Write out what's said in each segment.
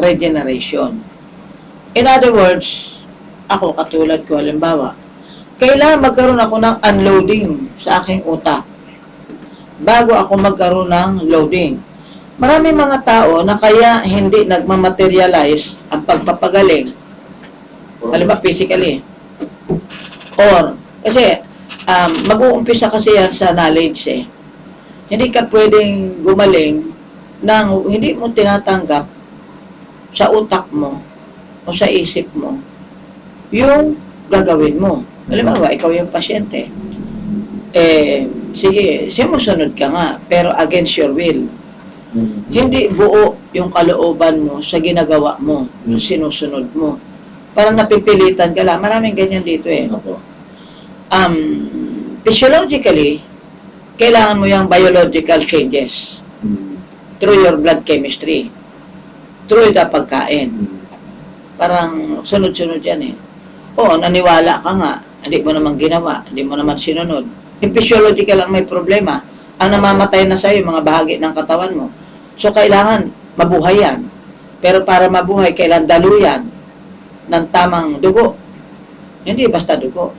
regeneration. In other words, ako katulad ko halimbawa, kailangan magkaroon ako ng unloading sa aking utak bago ako magkaroon ng loading. Maraming mga tao na kaya hindi nagmamaterialize ang pagpapagaling, halimbawa physically, or kasi mag-uumpisa kasi yan sa knowledge eh. Hindi ka pwedeng gumaling nang hindi mo tinatanggap sa utak mo o sa isip mo yung gagawin mo. Halimbawa, ikaw yung pasyente. Sige, sumusunod ka nga, pero against your will. Hindi buo yung kalooban mo sa ginagawa mo, sa sinusunod mo. Parang napipilitan ka lang. Maraming ganyan dito eh. Physiologically, kailangan mo yung biological changes through your blood chemistry, through the pagkain. Parang sunod-sunod yan eh. Oo, naniwala ka nga, hindi mo naman ginawa, hindi mo naman sinunod. Yung physiological ang may problema. Ang namamatay na sa'yo, yung mga bahagi ng katawan mo. So, kailangan mabuhay yan. Pero para mabuhay, kailangan daluyan ng tamang dugo. Hindi basta dugo.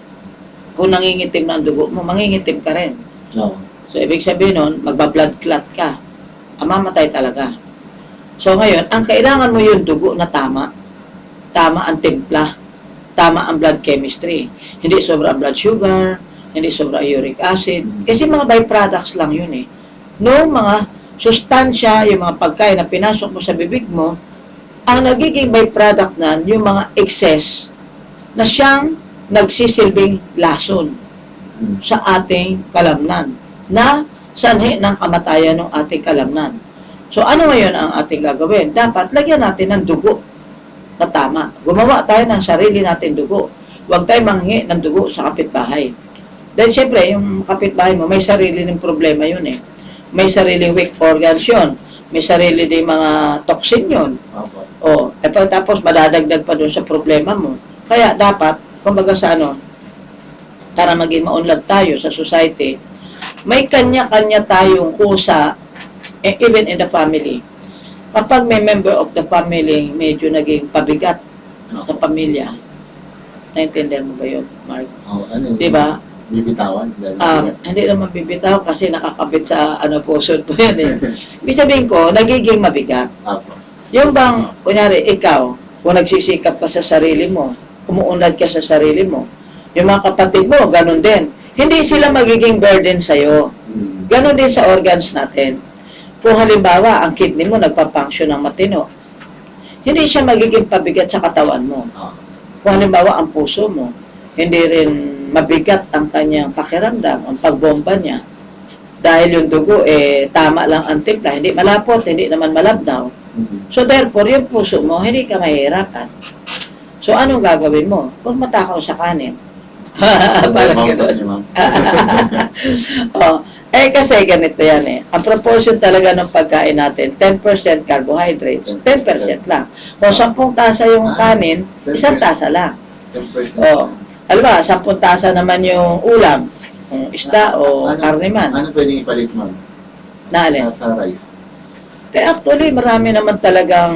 Kung nangingitim na ang dugo mo, mangingitim ka rin. No. So, ibig sabihin nun, magba-blood clot ka. Mamatay talaga. So, ngayon, ang kailangan mo yung dugo na tama. Tama ang timpla. Tama ang blood chemistry. Hindi sobra blood sugar, hindi sobra uric acid. Kasi mga byproducts lang yun eh. No, mga sustansya, yung mga pagkain na pinasok mo sa bibig mo, ang nagiging byproduct nan, yung mga excess na siyang nagsisilbing lason sa ating kalamnan na sanhi ng kamatayan ng ating kalamnan. So, ano ngayon ang ating gagawin? Dapat lagyan natin ng dugo na tama. Gumawa tayo ng sarili natin dugo. Huwag tayo manghingi ng dugo sa kapitbahay. Dahil siyempre, yung kapitbahay mo, may sarili ng problema yun eh. May sariling weak organs yun. May sarili din mga toxin yun. O, tapos madadagdag pa dun sa problema mo. Kaya dapat, kumbaga sa ano, para maging maunlad tayo sa society, may kanya-kanya tayong kusa, even in the family. Kapag may member of the family medyo naging pabigat sa pamilya, naintindihan mo ba yun, Mark? Ano, diba? Bibitawan? Hindi naman bibitaw kasi nakakabit sa puso po yan eh. Ibig sabihin ko, nagiging mabigat. Yung bang, kunyari, ikaw, kung nagsisikap ka sa sarili mo, umuunlad ka sa sarili mo, yung mga kapatid mo, ganun din. Hindi sila magiging burden sa'yo. Ganun din sa organs natin. Kung halimbawa, ang kidney mo nagpa-function ng matino, hindi siya magiging pabigat sa katawan mo. Kung halimbawa, ang puso mo, hindi rin mabigat ang kanyang pakiramdam, ang pagbomba niya. Dahil yung dugo, tama lang ang timpla, hindi malapot, hindi naman malabnaw. So therefore, yung puso mo, hindi ka mahihirapan. So anong gagawin mo? Huwag matakaw sa kanin. Parang gano'n. Kasi ganito yan eh. Ang proportion talaga ng pagkain natin, 10% carbohydrates, 10% lang. Kung 10 tasa yung kanin, 1 tasa lang. 10%. Alam ba, 10 tasa naman yung ulam, isda o karne man. Ano pwedeng ipalit mo? Na alin? Sa rice. Actually, marami naman talagang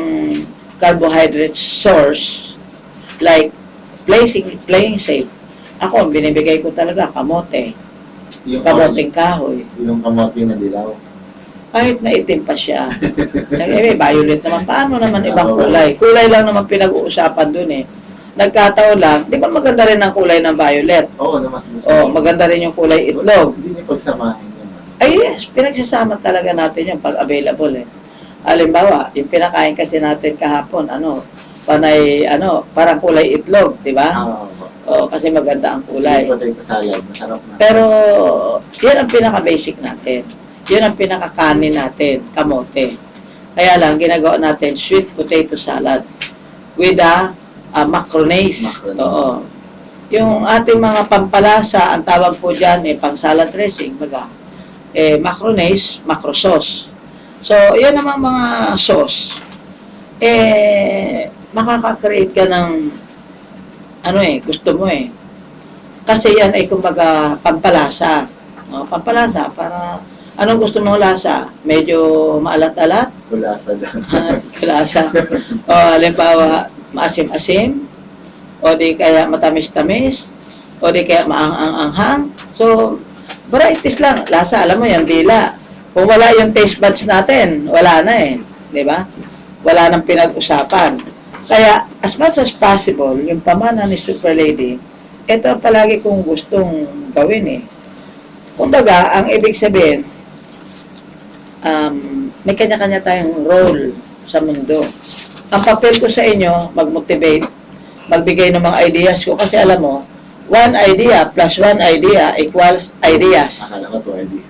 carbohydrate source like playing safe. Ako, binibigay ko talaga kamote. Kamoteng kahoy. Yung kamote na dilaw. Kahit na itim pa siya. Violet naman. Paano naman ibang kulay? Kulay lang naman pinag-uusapan dun eh. Nagkataon lang, di ba maganda rin ang kulay ng violet? Oo naman. Maganda rin yung kulay itlog. Hindi niyo pagsamahin yun. Ay yes, pinagsasama talaga natin yung pag available eh. Halimbawa, yung pinakain kasi natin kahapon, panay, parang kulay itlog, di ba? Kasi maganda ang kulay. Masarap na. Pero, yan ang pinaka-basic natin. Yan ang pinaka-kanin natin, kamote. Kaya lang, ginagawa natin sweet potato salad with a macronase. Oo. Yung ating mga pampalasa, ang tawag po dyan, pang salad dressing, macronase, macro sauce. So, yan naman mga sauce. Makaka-create ka ng gusto mo eh. Kasi yan ay kumbaga pampalasa. Pampalasa para anong gusto mo lasa? Medyo maalat-alat? kulasa dyan. Kulasa. O, halimbawa, maasim-asim, o di kaya matamis-tamis, o di kaya maanghang-anghang. So, varieties lang. Lasa, alam mo yan, dila. Kung wala yung taste buds natin, wala na eh. Di ba? Wala nang pinag-usapan. Kaya, as much as possible, yung pamana ni Super Lady, ito ang palagi kong gustong gawin eh. Kumbaga, ang ibig sabihin, may kanya-kanya tayong role sa mundo. Ang papel ko sa inyo, mag-motivate, magbigay ng mga ideas ko. Kasi alam mo, one idea plus one idea equals ideas. Akala ko to idea.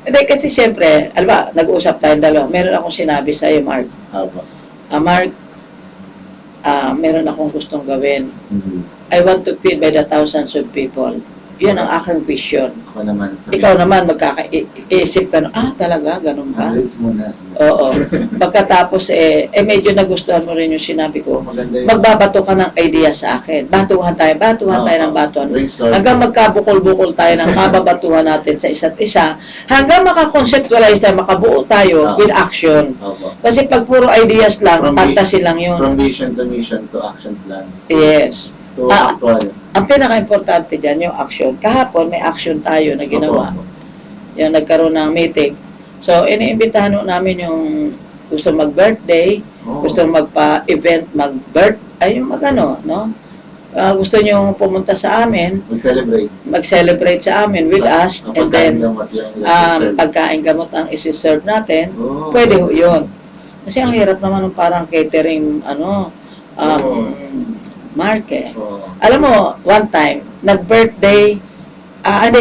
Hindi, kasi siyempre, alam ba, nag-uusap tayong dalawa. Meron akong sinabi sa iyo, Mark. Haba. Mark, meron akong gustong gawin. Mhm. I want to feed by the thousands of people. Yun ang aking vision. Ako naman. Ikaw naman, magkakaisip ka na, talaga, ganun ba? Hundreds muna. Oo. Pagkatapos, medyo nagustuhan mo rin yung sinabi ko. Maganda yun. Magbabato ka ng idea sa akin. Batuhan tayo ng batuhan. Brainstorm. Hanggang magkabukol-bukol tayo ng mababatuhan natin sa isa't isa. Hanggang makakonceptualize tayo, makabuo tayo with action. Opo. Kasi pag puro ideas lang, From fantasy lang yun. From vision to mission to action plans. Yes. To actual. Ang pinaka-importante dyan, yung action. Kahapon, may action tayo na ginawa. Opo. Yung nagkaroon ng meeting. So, iniimbitahan namin yung gusto mag-birthday, Oo. gusto magpa-event, ay yung mag-ano, no? Gusto nyo pumunta sa amin, Mag-celebrate. mag-celebrate sa amin with us, and then, pagkain pagkain gamot ang isi-serve natin, Oo. pwede ho yun. Kasi ang hirap naman ng parang catering, Oo. Mark eh. Oo. Alam mo, one time, nag-birthday, hindi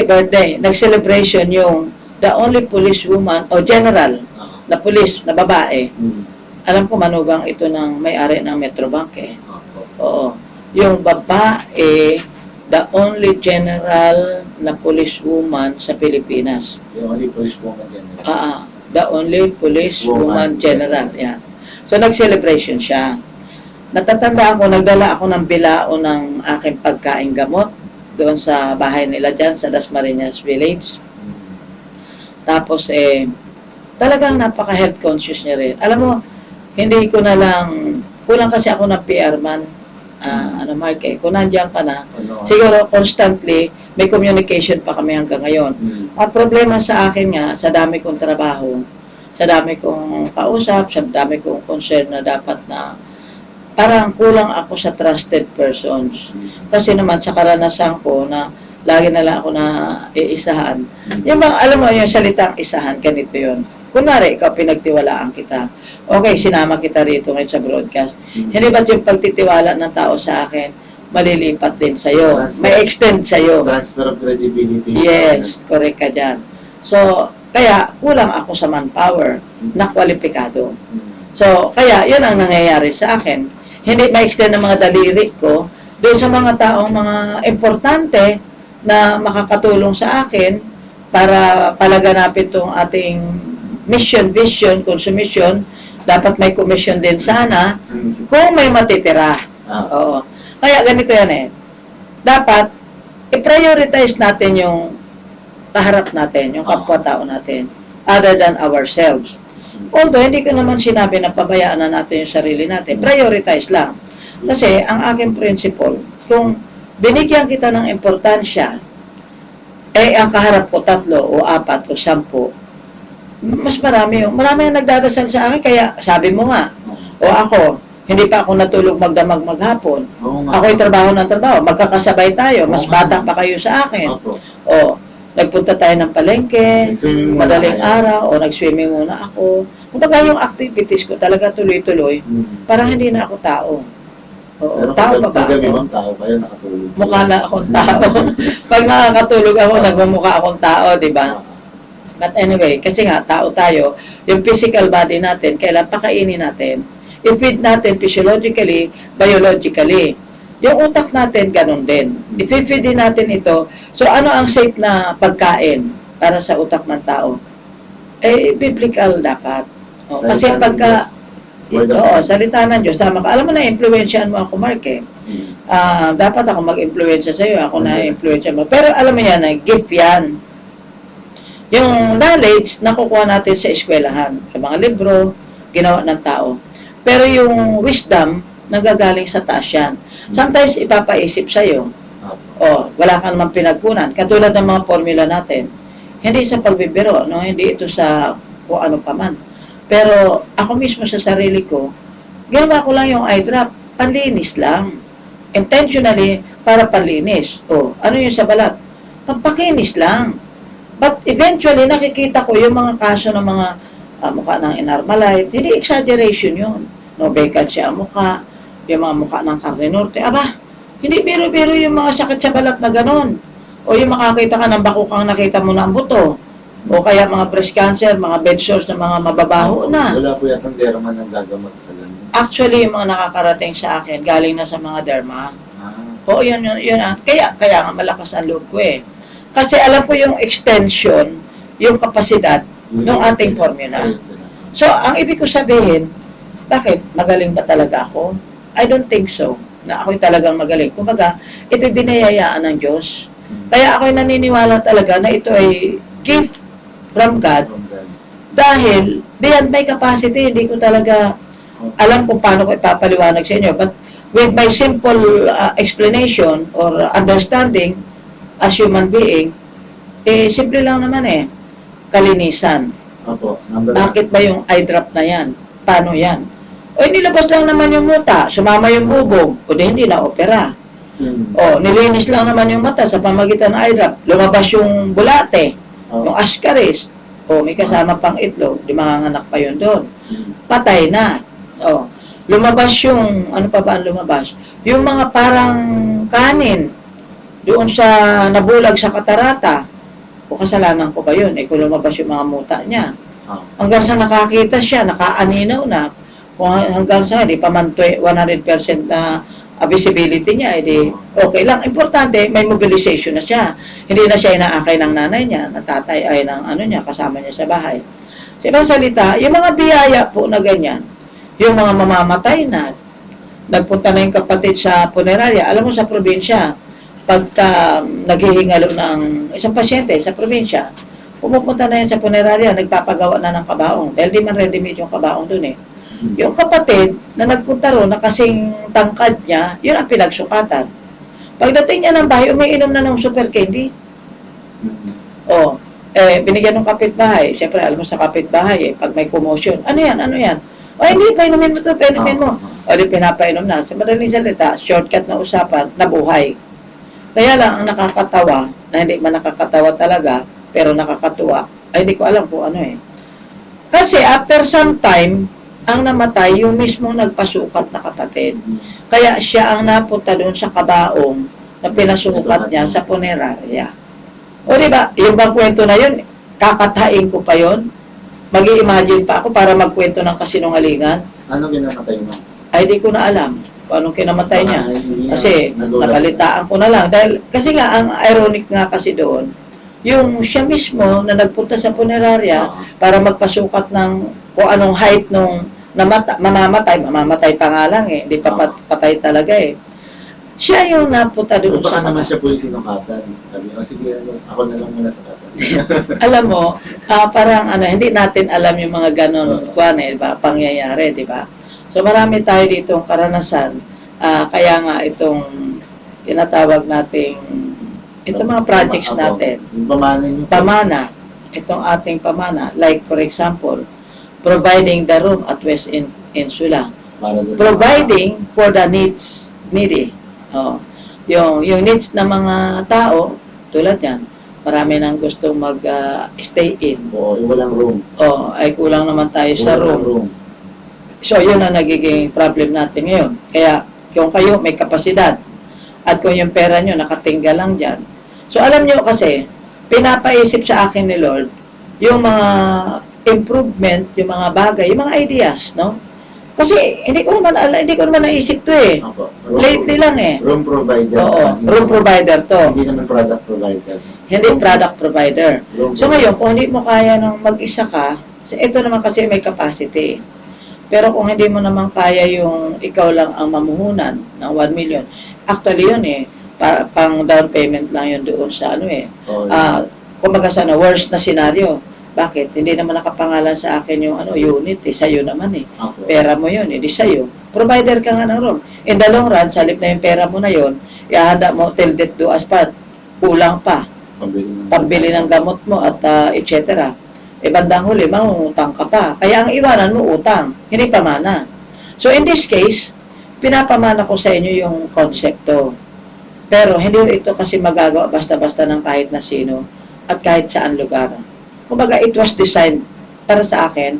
birthday, nag-celebration yung the only police woman, o general, Oo. na police, na babae. Mm. Alam ko manugang ito ng may-ari ng Metrobank eh. Opo. Oo. Yung babae, the only general na police woman sa Pilipinas. Yung only police woman yan. The only police woman general. Yan. So, nag-celebration siya. Natatandaan ko, nagdala ako ng bilao ng aking pagkain gamot doon sa bahay nila dyan, sa Dasmariñas Village. Mm. Tapos, talagang napaka-health conscious niya rin. Alam mo, hindi ko na lang, kulang kasi ako ng PR man, Mark, kung nandiyan ka na, Ano? siguro constantly, may communication pa kami hanggang ngayon. Mm. Ang problema sa akin nga, sa dami kong trabaho, sa dami kong kausap, sa dami kong concern na dapat na, parang kulang ako sa trusted persons. Kasi naman sa karanasan ko na lagi na lang ako na iisahan. Yung bang, alam mo, yung salitang isahan, ganito yun. Kunwari, ikaw pinagtiwalaan kita. Okay, sinama kita rito ngayon sa broadcast. Hindi ba't yung pagtitiwala ng tao sa akin, malilipat din sa'yo? May extend sa'yo. Transfer of credibility. Yes, correct ka dyan. So, kaya kulang ako sa manpower na kwalipikado. Mm. So, kaya yun ang nangyayari sa akin. Hindi ma-extend ng mga daliri ko doon sa mga taong mga importante na makakatulong sa akin para palaganapin itong ating mission, vision, consumption. Dapat may commission din sana kung may matitira. Oo. Kaya ganito yan eh. Dapat i-prioritize natin yung kaharap natin, yung kapwa-tao natin, other than ourselves. Although, hindi ko naman sinabi na pabayaan na natin yung sarili natin. Prioritize lang. Kasi, ang aking principle, kung binigyan kita ng importansya, ang kaharap ko 3 o 4 o 10, mas marami yung nagdadasal sa akin. Kaya, sabi mo nga, o ako, hindi pa ako natulog magdamag maghapon. Ako'y trabaho ng trabaho. Magkakasabay tayo. Mas bata pa kayo sa akin. O, nagpunta tayo ng palengke, madaling araw, o nag-swimming muna ako. Kumbaga yung activities ko talaga tuloy-tuloy, parang hindi na ako tao. Oo, Pero tao pa ba kagabi ako? mong tao kayo nakatulog. Mukha na akong tao. Pag nakakatulog ako, nagmumukha akong tao, di ba? But anyway, kasi nga, tao tayo, yung physical body natin, kailan pakainin natin, i-feed natin physiologically, biologically. Yung utak natin, ganun din. I-feed din natin ito. So, ano ang safe na pagkain para sa utak ng tao? Biblical dapat. Kasi pagka, salita ng Diyos, tama ka. Alam mo na, influensyahan mo ako, Mark, eh. Dapat ako mag-influensya sa'yo, ako na influensya mo. Pero alam mo yan, gift yan. Yung knowledge, nakukuha natin sa eskwelahan. Sa mga libro, ginawa ng tao. Pero yung wisdom, nanggagaling sa taas yan. Sometimes, ipapaisip sa'yo, wala ka naman pinagkunan. Katulad ng mga formula natin. Hindi sa pagbibiro, no? Hindi ito sa kung ano pa man. Pero ako mismo sa sarili ko, ginawa ko lang yung eye drop, panlinis lang. Intentionally, para panlinis. Ano yung sa balat? Pampakinis lang. But eventually, nakikita ko yung mga kaso ng mga mukha ng Enarmalite. Hindi exaggeration yun. No, vacancy ang mukha, yung mga mukha ng Carne Norte. Aba, hindi biro-biro yung mga sakit sa balat na ganon. O yung makakita ka ng bakukang nakita mo na ang buto. O kaya mga breast cancer, mga bed sores na mga mababaho na. Wala po yatang derma nang gagamot sa ganun. Actually, yung mga nakakarating sa akin, galing na sa mga derma. Oo, yun. Kaya nga malakas ang loob ko eh. Kasi alam ko yung extension, yung kapasidad ng ating formula. So, ang ibig ko sabihin, bakit? Magaling ba talaga ako? I don't think so, na ako'y talagang magaling. Kumbaga, ito'y binayayaan ng Diyos. Kaya ako'y naniniwala talaga na ito ay gift from God. Dahil, beyond my capacity, hindi ko talaga alam kung paano ko ipapaliwanag sa inyo. But with my simple explanation or understanding as human being, simple lang naman kalinisan. Opo. Bakit ba yung eye drop na yan? Paano yan? Nilabas lang naman yung muta, sumama yung bubog, hindi na opera. Nilinis lang naman yung mata sa pamagitan ng eye drop, lumabas yung bulate, yung ascaris, may kasama pang itlog, di manganganak pa yun doon. Patay na. Lumabas yung, ano pa ba ang lumabas? Yung mga parang kanin, doon sa nabulag sa katarata, kasalanan ko ba yun? Kung lumabas yung mga muta niya. Hanggang sa nakakita siya, nakaaninaw na, kung hanggang sa hindi pa man 100% na visibility niya, okay lang. Importante, may mobilization na siya. Hindi na siya inaakay ng nanay niya, natatay ay ng kasama niya sa bahay. Sa ibang salita, yung mga biyaya po na ganyan, yung mga mamamatay na, nagpunta na yung kapatid sa punerarya, alam mo sa probinsya, pagka naghihingalo ng isang pasyente sa probinsya, pumupunta na yan sa punerarya, nagpapagawa na ng kabaong. Dahil di man ready-made yung kabaong dun Yung kapatid na nagpunta ron, na kasing tangkad niya, yun ang pinagsukatan. Pagdating niya ng bahay, umiinom na ng super candy. Binigyan ng kapitbahay. Siyempre, alam mo sa kapitbahay, pag may commotion, ano yan? Hindi, painumin mo to, painumin mo. Di pinapainom na. Sa madaling salita, shortcut na usapan, nabuhay. Kaya lang, ang nakakatawa, na hindi man nakakatawa talaga, pero nakakatuwa, ay hindi ko alam kung ano Kasi after some time, ang namatay, yung mismong nagpasukat na kapatid. Kaya siya ang napunta doon sa kabaong na pinasukat niya sa punerarya. Diba, yung bang kwento na yun, kakatahin ko pa yun, mag-i-imagine pa ako para magkwento ng kasinungalingan. Ano ginamatay mo? Ay, di ko na alam kung anong kinamatay niya. Kasi, nabalitaan ko na lang. Kasi nga, ang ironic nga kasi doon, yung siya mismo na nagpunta sa punerarya para magpasukat ng kung anong height nung mamamatay pa nga lang hindi pa patay talaga Siya yung napunta doon baka naman siya po yung sinukatan. Sabi ko, sige, ako na lang muna sa katan. Alam mo, parang hindi natin alam yung mga ganon diba, pangyayari, diba? So marami tayo ditong karanasan, kaya nga itong tinatawag nating itong mga projects natin. Pamana. Itong ating pamana. Like for example, providing the room at West Insula. Providing for the needy. Yung needs ng mga tao, tulad yan, marami nang gustong mag-stay in. Walang room. Ay kulang naman tayo sa room. So, yun ang nagiging problem natin ngayon. Kaya, kung kayo may kapasidad, at kung yung pera nyo nakatingga lang dyan. So, alam nyo kasi, pinapaisip sa akin ni Lord, yung mga improvement, yung mga bagay, yung mga ideas, no? Kasi, hindi ko naman naisip to Lately lang Room provider. Room provider to. Hindi naman product provider. Hindi product provider. So, ngayon, kung hindi mo kaya nang mag-isa ka, ito naman kasi may capacity. Pero kung hindi mo naman kaya yung ikaw lang ang mamuhunan ng 1 million, actually yun pang down payment lang yun doon sa kumbaga sana, worst na scenario. Bakit? Hindi naman nakapangalan sa akin yung unit, sa'yo naman eh. Opo. Pera mo yun, hindi sa'yo. Provider ka nga ng room. In the long run, salip na yung pera mo na yun, ihanda mo till death do us part. Kulang pa. Pambili ng gamot mo at etc. E bandang huli, mangungutang ka pa. Kaya ang iwanan mo, utang. Hindi pamana. So in this case, pinapamana ko sa inyo yung konsepto. Pero hindi ito kasi magagawa basta-basta ng kahit na sino at kahit saan lugar. Kumbaga, it was designed, para sa akin,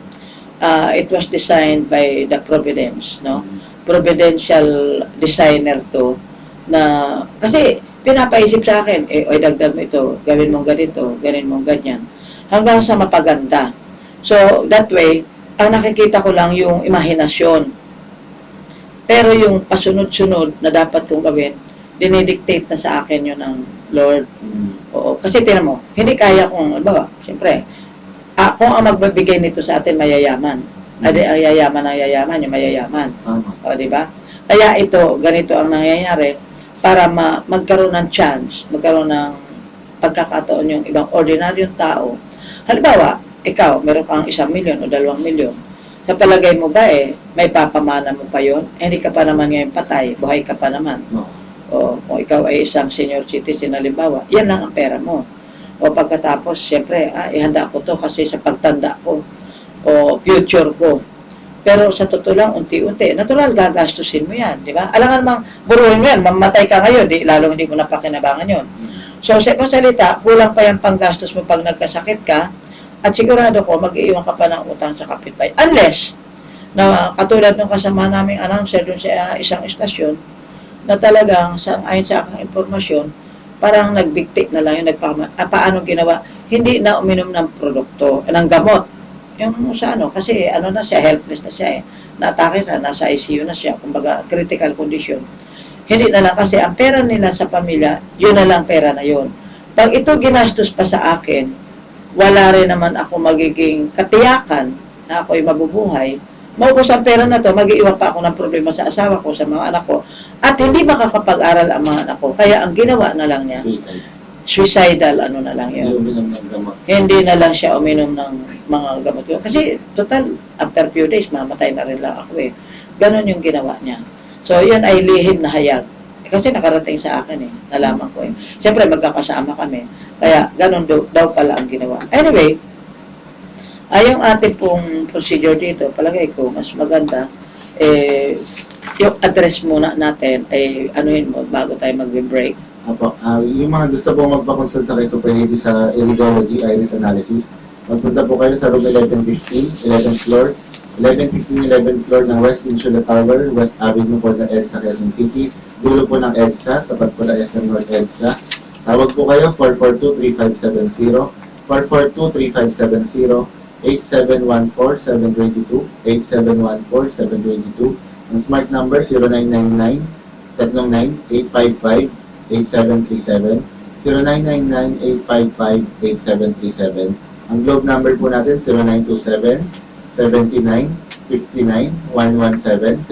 it was designed by the Providence, no? Providential designer to, na, kasi, pinapaisip sa akin, oy, dagdag mo ito, gawin mong ganito, gawin mong ganyan, hanggang sa mapaganda. So, that way, ang nakikita ko lang yung imahinasyon. Pero yung pasunod-sunod na dapat kong gawin, dinidictate na sa akin yun ng Lord. Oo, kasi tinan mo, hindi kaya kung, ba, siyempre, kung ang magbibigay nito sa atin mayayaman, ang yayaman, yung mayayaman. O, di ba? Kaya ito, ganito ang nangyayari para magkaroon ng chance, magkaroon ng pagkakataon yung ibang ordinaryong tao. Halimbawa, ikaw, meron kang 1 milyon o 2 milyon. Sa palagay mo ba may papamana mo pa yun? Hindi ka pa naman ngayon patay, buhay ka pa naman. O kung ikaw ay isang senior citizen, halimbawa, yan lang ang pera mo. O pagkatapos, siyempre, ihanda ko to kasi sa pagtanda ko o future ko. Pero sa totoo lang, unti-unti, natural, gagastusin mo yan, di ba? Alangan mang buruin mo yan, mamatay ka ngayon, lalong hindi mo napakinabangan yun. So, sa ibang salita, kulang pa yung panggastos mo pag nagkasakit ka, at sigurado ko, mag-iiwan ka pa ng utang sa kapitbahay. Unless, na katulad ng kasama naming announcer dun sa isang istasyon, na talagang ayon sa aking impormasyon, parang nagbigti na lang yung paano ginawa, hindi na uminom ng produkto, ng gamot. Yung sa kasi na siya, helpless na siya naatake siya, nasa ICU na siya, kumbaga critical condition. Hindi na lang kasi ang pera nila sa pamilya, yun na lang pera na yun. Pag ito ginastos pa sa akin, wala rin naman ako magiging katiyakan na ako'y mabubuhay. Maubos ang pera na to, mag-iwan pa ako ng problema sa asawa ko, sa mga anak ko, at hindi makakapag-aral ang mga anak ko. Kaya ang ginawa na lang niya, suicidal, na lang yun. Hindi na lang siya uminom ng mga gamot. Kasi, total, after few days, mamatay na rin lang ako Ganon yung ginawa niya. So, yun ay lihim na hayag. Kasi nakarating sa akin nalaman ko Siyempre, magkakasama kami. Kaya, ganon daw pala ang ginawa. Anyway, yung ating pong procedure dito, palagay ko, mas maganda, yung address muna natin, anuhin mo, bago tayo mag-break. Opo, yung mga gusto pong magpakonsulta kay Super Lady sa Iridology Iris Analysis, magpunta po kayo sa room 1115, 11th floor, 1115, 11th floor ng West Insula Tower, West Avenue po ng EDSA, Quezon City, dulo po ng EDSA, tapat po ng SM North EDSA. Tawag po kayo, 442-3570, 442-3570, 8714-722, 8714-722. Ang smart number, 0999-39-855-8737, 0999-855-8737. Ang globe number po natin, 0927-79-59-117,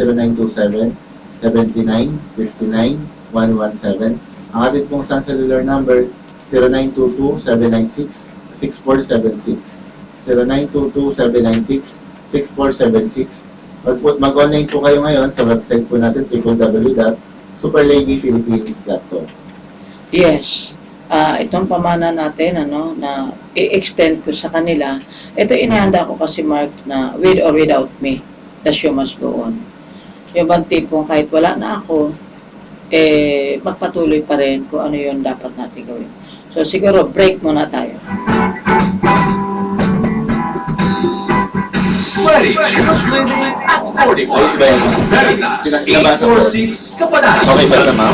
0927-79-59-117. Ang ating pong Sun Cellular number, 0922-796-6476. 0922-796-6476. Mag-online po kayo ngayon sa website po natin, www.superladyphilippines.com. Yes. Itong pamana natin, na i-extend ko sa kanila, ito inihanda ko kasi, Mark, na with or without me, the show must go on. Yung bang tipong kahit wala na ako, magpatuloy pa rin kung ano yun dapat natin gawin. So, siguro, break muna tayo. Sweaty at 40 846 Kapanasya. Okay ba ito, ma'am?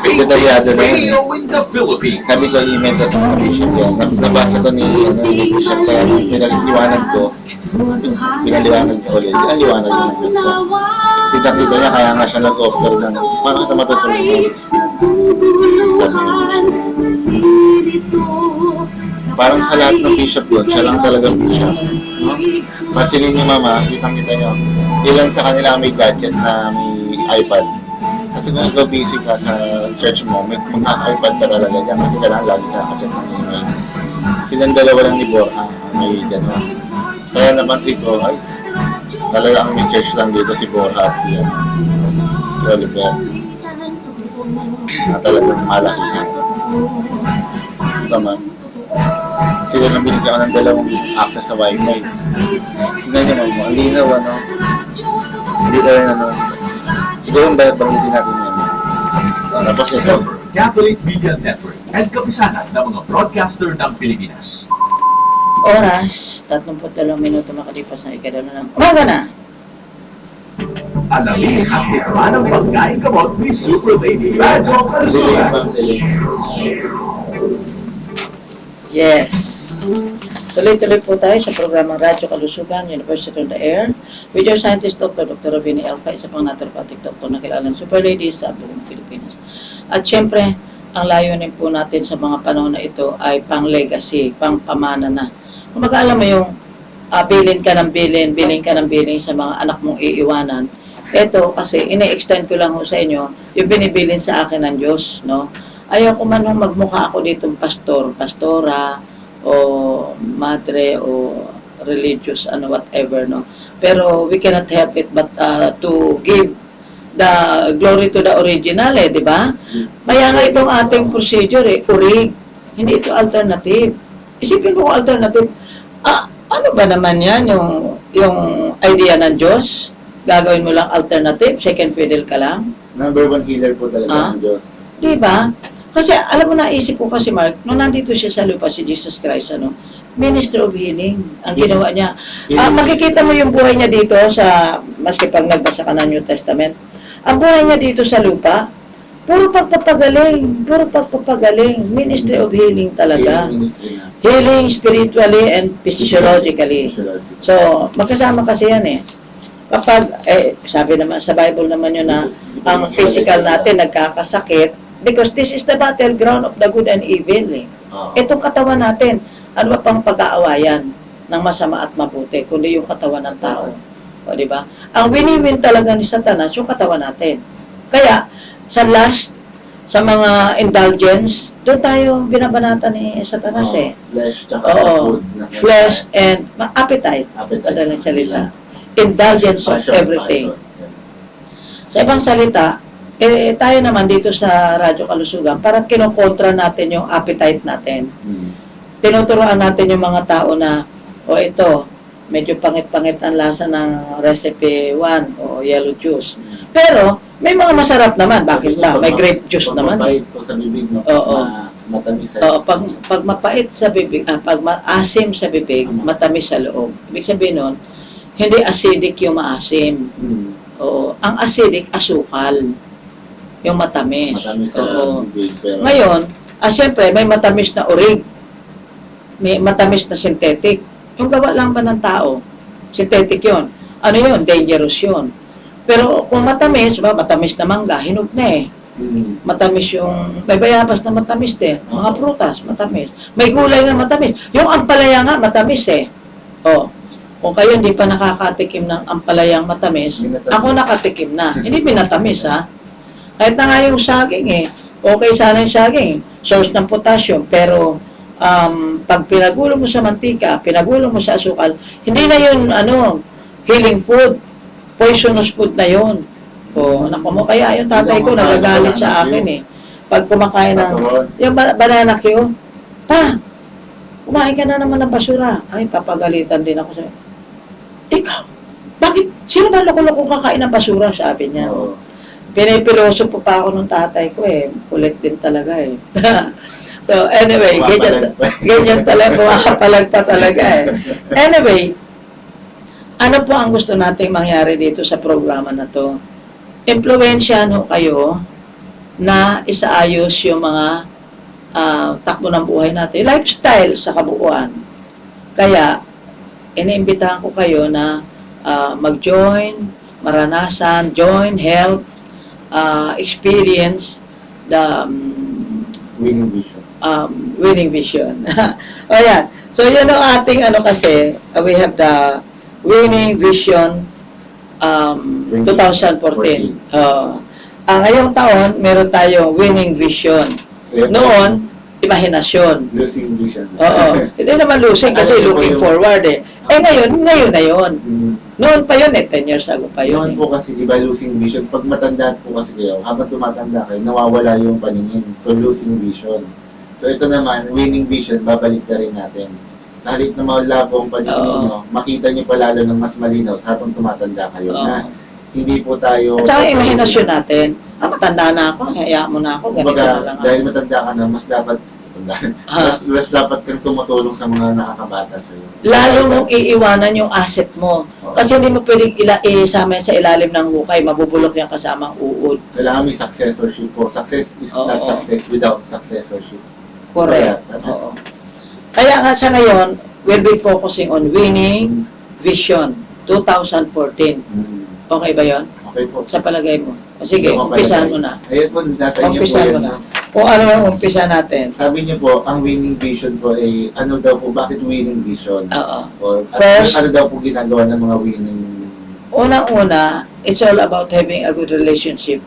Detalyado na yun. Radio in the Philippines. Sabi ko, email ko sa Bishop yan. Nabasa ko ni Bishop, kaya pinaliwanag ko ulit. Ang liwanag ko ng gusto. Kita-kita niya, kaya nga siya nag-offer ng parang ito matutulungan. Sabi niya. Parang sa lahat ng bishop yun, siya lang talagang bishop. No? Pansinin niyo, mama, kitang-kita niyo. Ilan sa kanila may gadget na may iPad. Kasi kung ikaw busy ka sa church mo, magkaka-iPad ka talaga dyan kasi kailangan lagi ka nakachat ng email. silang dalawa lang ni Borja, may gano'n. Kaya napansin ko, ay, talaga ang may church lang dito si Borja at si Oliver. Na talagang malaki na. Naman. Sila lang binigyan ko ng dalawang access sa wifi. Tingnan nyo mo, ang linaw ano. Hindi ka rin ano. Siguro ang banggitin natin yan. Tapos ito. Catholic Media Network and kapisanan ng mga broadcaster ng Pilipinas. Oras, 32 minuto makalipas ng ikadalo ng umaga na. Alamin ang hikma ng pagkain gamot ni Super Lady Radyo Kalusugan. Yes. Tuloy-tuloy po tayo sa programang Radyo Kalusugan, University on the Air, with your scientist, Dr. Robini Alca, isa pang naturopathic doctor na kilalang super lady sa buong Pilipinas. At syempre, ang layunin po natin sa mga panahon na ito ay pang-legacy, pang-pamana na. Kung mag-alam mo yung bilin ka ng bilin sa mga anak mong iiwanan, ito kasi ini-extend ko lang ho sa inyo yung binibilin sa akin ng Diyos, no? Ayaw ko man hong magmukha ako ditong pastor, pastora, o madre, o religious, whatever, no? Pero we cannot help it but to give the glory to the original, di ba? Kaya nga itong ating procedure, urig. Hindi ito alternative. Isipin mo kung alternative. Ano ba naman yan, yung idea ng Diyos? Gagawin mo lang alternative, second fiddle ka lang? Number one healer po talaga ng Diyos. Di ba? Kasi, alam mo, naisip ko kasi, Mark, nung nandito siya sa lupa, si Jesus Christ, Ministry of Healing, ang ginawa niya. Makikita mo yung buhay niya dito sa, maski pag nagbasa ka ng New Testament, ang buhay niya dito sa lupa, puro pagpapagaling, Ministry of Healing talaga. Healing ministry na. Healing spiritually and physiologically. So, magkasama kasi yan eh. Kapag, sabi naman, sa Bible naman yun na, ang physical natin nagkakasakit, because this is the battleground of the good and evil eh. Itong katawan natin, ano ba pang pag-aawayan ng masama at mabuti, kundi yung katawan ng tao. O, di ba? Ang wini-win talaga ni Satanas, yung katawan natin. Kaya, sa last, sa mga indulgence, doon tayo binabanatan ni Satanas eh. Flesh, tsaka Oo, food. flesh and appetite. Appetite. Madaling salita. Indulgence of everything. Sa ibang salita, tayo naman dito sa Radyo Kalusugan, parang kinokontra natin yung appetite natin. Tinuturuan natin yung mga tao na, ito, medyo pangit-pangit ang lasa ng recipe 1 o yellow juice. Pero, may mga masarap naman. Bakit ba? May grape juice naman. Pag mapait po sa bibig, no? Oo. Matamis Oo, pag mapait sa bibig, pag maasim sa bibig, matamis sa loob. Ibig sabihin nun, hindi acidic yung maasim. Oo. Ang acidic, asukal. Yung matamis. Matamis sa bibig. Pero... Ngayon, syempre, may matamis na urig. May matamis na synthetic. Yung gawa lang ba ng tao? Synthetic yon. Ano yun? Dangerous yun. Pero kung matamis, matamis na mangga, hinog na eh. Matamis yung, may bayabas na matamis din. Mga prutas, matamis. May gulay na matamis. Yung ampalaya nga, matamis eh. Kung kayo hindi pa nakakatikim ng ampalayang matamis, ako nakatikim na. Hindi pinatamis ha. Kahit na nga yung saging eh. Okay sana yung saging. Source ng potassium. Pero pag pinagulo mo sa mantika, pinagulo mo sa asukal, hindi na yun healing food. Poisonous food na yun. Naku mo, kaya yung tatay ko nagagalit sa akin eh. Pag kumakain ng yung banana Q, kumain ka na naman ng basura. Ay, papagalitan din ako sa ikaw, bakit? Sino ba loko-loko kakain ng basura? Sabi niya. Pinipiloso po pa ako ng tatay ko eh. Kulit din talaga eh. So, anyway, ganyan talaga, bumakapalag pa talaga eh. Anyway, ano po ang gusto nating mangyari dito sa programa na to? Impluwensyahan ho kayo na isaayos yung mga takbo ng buhay natin. Lifestyle sa kabuuan. Kaya, iniimbitahan ko kayo na mag-join, maranasan, join, help, experience the winning vision. Winning vision. O yan. So, yun ang ating kasi, we have the winning vision 2014. Ngayong taon, meron tayong winning vision. Noon, imahinasyon. Losing vision. Oo. Hindi naman losing kasi Alam mo looking yung- forward eh. Eh ngayon na yun. Mm. Noon pa yun eh, 10 years ago pa yun Noon eh. po kasi, di ba, losing vision, pag matanda po kasi kayo, habang tumatanda kayo, nawawala yung paningin. So, losing vision. So, ito naman, winning vision, babalik na rin natin. Sa halip na malabo ang paningin Oo. ninyo, makita nyo pa lalo ng mas malinaw habang tumatanda kayo Oo. na hindi po tayo... At saka imahinasyon natin, matanda na ako, hayaan mo na ako, ganito Kumbaga, na lang ako. dahil matanda ka na, mas dapat Ah. mas dapat kang tumutulong sa mga nakakabata sa'yo. Lalo mong iiwanan yung asset mo. Oo. Kasi hindi mo pwedeng isama yan sa ilalim ng hukay, mabubulok yan kasamang uod. Kailangan may successorship po. Success is not Oo. success without successorship. Correct. Kaya, Oo. Kaya nga sa ngayon, we'll be focusing on winning vision 2014. Okay ba yon? Okay po. Sa palagay mo? O sige, Gusto ko umpisahan palagay. mo na. Ayun po, nasa inyo po Umpisahan mo yan. na. no? Kung ano ang umpisa natin. Sabi niyo po, ang winning vision po ay ano daw po, bakit winning vision? Oo. O, First- ano daw po ginagawa ng mga winning... Unang-una, it's all about having a good relationship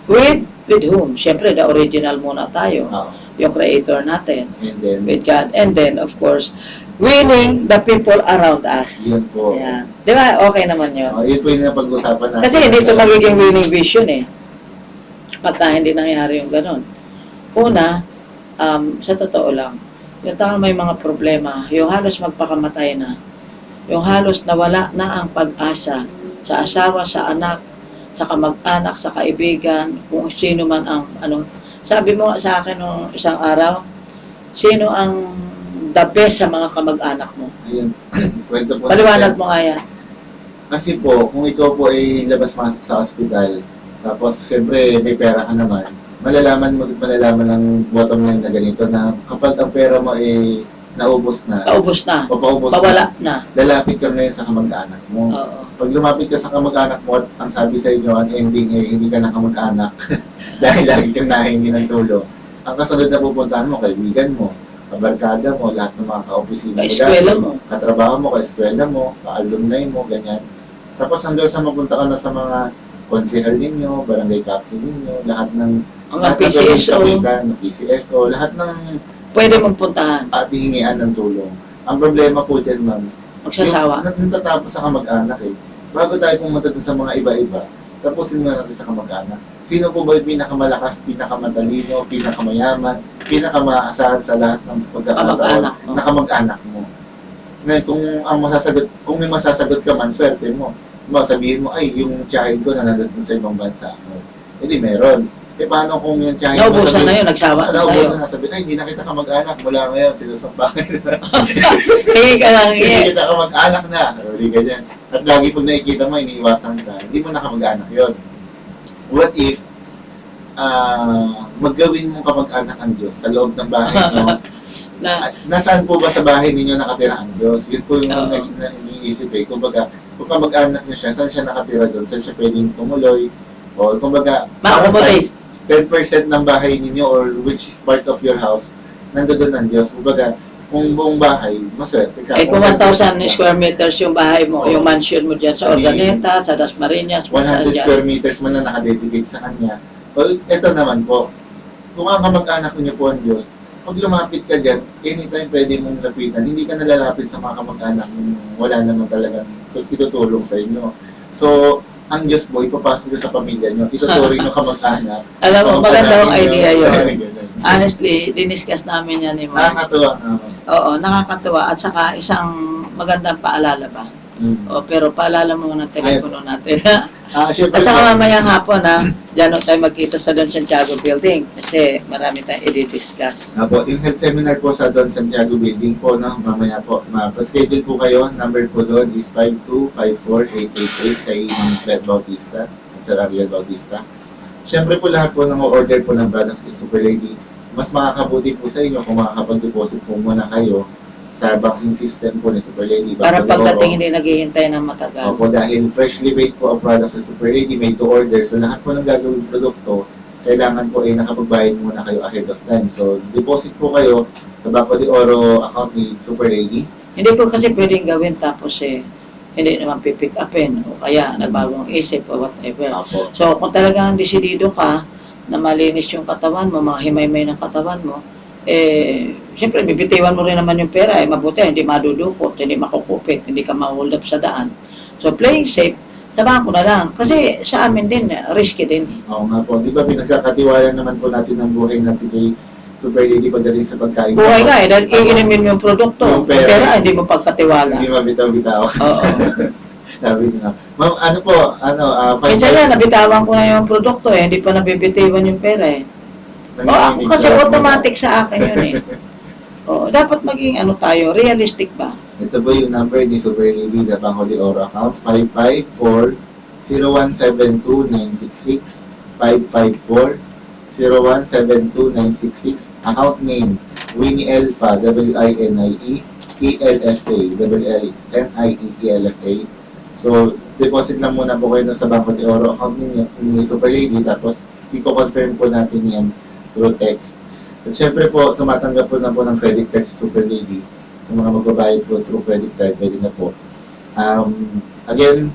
with whom? Siyempre, the original muna tayo. Yung creator natin. And then, With God. And then, of course, winning the people around us. yun po. Yan. Di ba? Okay naman yun. Yun po yung napag-usapan natin. Kasi hindi ito magiging winning vision eh. Pagka hindi nangyari yung ganun. Una, sa totoo lang, yung tao may mga problema, yung halos magpakamatay na, yung halos nawala na ang pag-asa sa asawa, sa anak, sa kamag-anak, sa kaibigan, kung sino man ang ano. Sabi mo nga sa akin nung isang araw, sino ang the best sa mga kamag-anak mo? Ayun. Kwento po. Paliwanag mo nga yan. Kasi po, kung ikaw po ay labas sa ospital, tapos siyempre may pera ka naman, malalaman ng bottom line na ganito na kapag ang pera mo ay naubos na, Paubos na. papaubos Pawala na, na. lalapit ka ngayon sa kamag-anak mo. Oo. Pag lumapit ka sa kamag-anak mo at ang sabi sa inyo, ang ending eh, hindi ka na kamag-anak dahil lagi kang nahingi ng tulong. Ang kasunod na pupuntahan mo, kaibigan mo, kabarkada mo, lahat ng mga ka-opisina Ka-eskwela mo. katrabaho mo, ka-eskwela mo, ka-alumni mo, ganyan. Tapos hanggang sa mapunta ka na sa mga konsehal ninyo, barangay captain ninyo, lahat ng Mga PCSO, PCSO, lahat ng pwede mong puntahan. at hihingian ng tulong. Ang problema po dyan, ma'am, Magsasawa. yung natatapos sa kamag-anak eh. Bago tayo pumunta dun sa mga iba-iba, tapusin muna natin sa kamag-anak. Sino po ba yung pinakamalakas, pinakamatalino, pinakamayaman, pinakamaasahan sa lahat ng pagkakataon Kamag-anak mo. na kamag-anak mo? Ngayon, kung may masasagot ka man, swerte mo. Sabihin mo, ay, yung child ko na nandun sa ibang bansa. Hindi meron. Eh, paano kung yung child mo Naubusan na yun, nagsawa na sa'yo. naubusan na, sabi, ay, hindi na kita kamag-anak mula ngayon, sinusumpakan Hingi ka lang, hindi hingi. kita kamag-anak na. Uli ka dyan. At lagi pag nakikita mo, iniiwasan ka, hindi mo na kamag-anak yun. What if, maggawin mong kamag-anak ang Diyos sa loob ng bahay mo? Na, Nasaan po ba sa bahay ninyo nakatira ang Diyos? Yun po yung Oo. nag-iisip eh. Kumbaga, kung kamag-anak niyo siya, saan siya nakatira doon? Saan siya pwedeng tumuloy? O kumbaga, ma-accommodate. 10% ng bahay ninyo or which is part of your house, nandoon ang Diyos. Kumbaga, kung buong bahay, maswerte ka. Eh kung 1,000 square meters yung bahay mo, Oo. yung mansion mo dyan sa Hindi. Ordaneta, sa Dasmariñas, 100 dyan. square meters man na nakadedicate sa Kanya. Well, ito naman po, kung ang kamag-anak niyo po ang Diyos, pag lumapit ka dyan, anytime pwede mong lapitan. Hindi ka nalalapit sa mga kamag-anak kung wala naman talagang itutulong sa inyo. So, ang Diyos po, ipapasok nyo sa pamilya nyo. Ituturing nyo kamag-anak. Alam mo, magandang Pagpapalaki idea nyo. yun. Ganun. Honestly, diniscuss namin yan ni Mark. Nakakatuwa. Oo, nakakatuwa. At saka isang magandang paalala ba? O, pero paalala mo ng telepono natin. Syempre, At saka mamayang hapon dyan tayo magkita sa Don Santiago Building kasi marami tayong i-discuss. Apo, yung health seminar po sa Don Santiago Building po, no? Mamaya po, pa-schedule po kayo. Number po doon is 5254888 kay Ma'am Beth Bautista at Sir Ariel Bautista. Siyempre po lahat po ng order po ng Brothers with Super Lady, mas makakabuti po sa inyo kung makakapag-deposit po muna kayo sa banking system po ni Super Lady. Para Banco de Oro. pagdating hindi naghihintay ng matagal. Opo, dahil freshly made po ang products ng Super Lady, made to order. So lahat po ng gagawing produkto, kailangan po ay nakapagbayad muna kayo ahead of time. So deposit po kayo sa Banco de Oro account ni Super Lady. Hindi ko kasi pwedeng gawin tapos hindi naman pipick upin o kaya nagbagong isip o whatever. Opo. So kung talagang desidido ka na malinis yung katawan mo, mahimay-may ng katawan mo, siyempre, bibitiwan mo rin naman yung pera, mabuti, hindi madudukot, hindi makukupit, hindi ka ma-hold up sa daan. So, playing safe, sa bangko na lang. Kasi sa amin din, risky din. Oo nga po. Di ba pinagkakatiwala naman po natin ang buhay natin kay Super Lady pagdating sa pagkain. Buhay ka dahil iinimin mo yung produkto. Yung Yung pera. pera, hindi mo pagkatiwala. Hindi mabitaw-bitaw. Oo. Sabi niya. Ma'am, ano po, Minsan yan, nabitawan ko na yung produkto hindi pa nabibitiwan yung pera ako kasi automatic sa akin yun dapat maging tayo, realistic ba? Ito po yung number ni Super Lady na Bangko de Oro account, 554-0172966, 554-0172966, account name, Winnie Elfa, W-I-N-I-E, E-L-F-A, W-I-N-I-E-E-L-F-A. So, deposit lang muna po kayo sa Bangko de Oro account ninyo, ni Super Lady, tapos i-confirm po natin yan through text. At syempre po, tumatanggap po na po ng credit card si Super Lady. Yung mga magbabayad po through credit card, pwede na po. Again,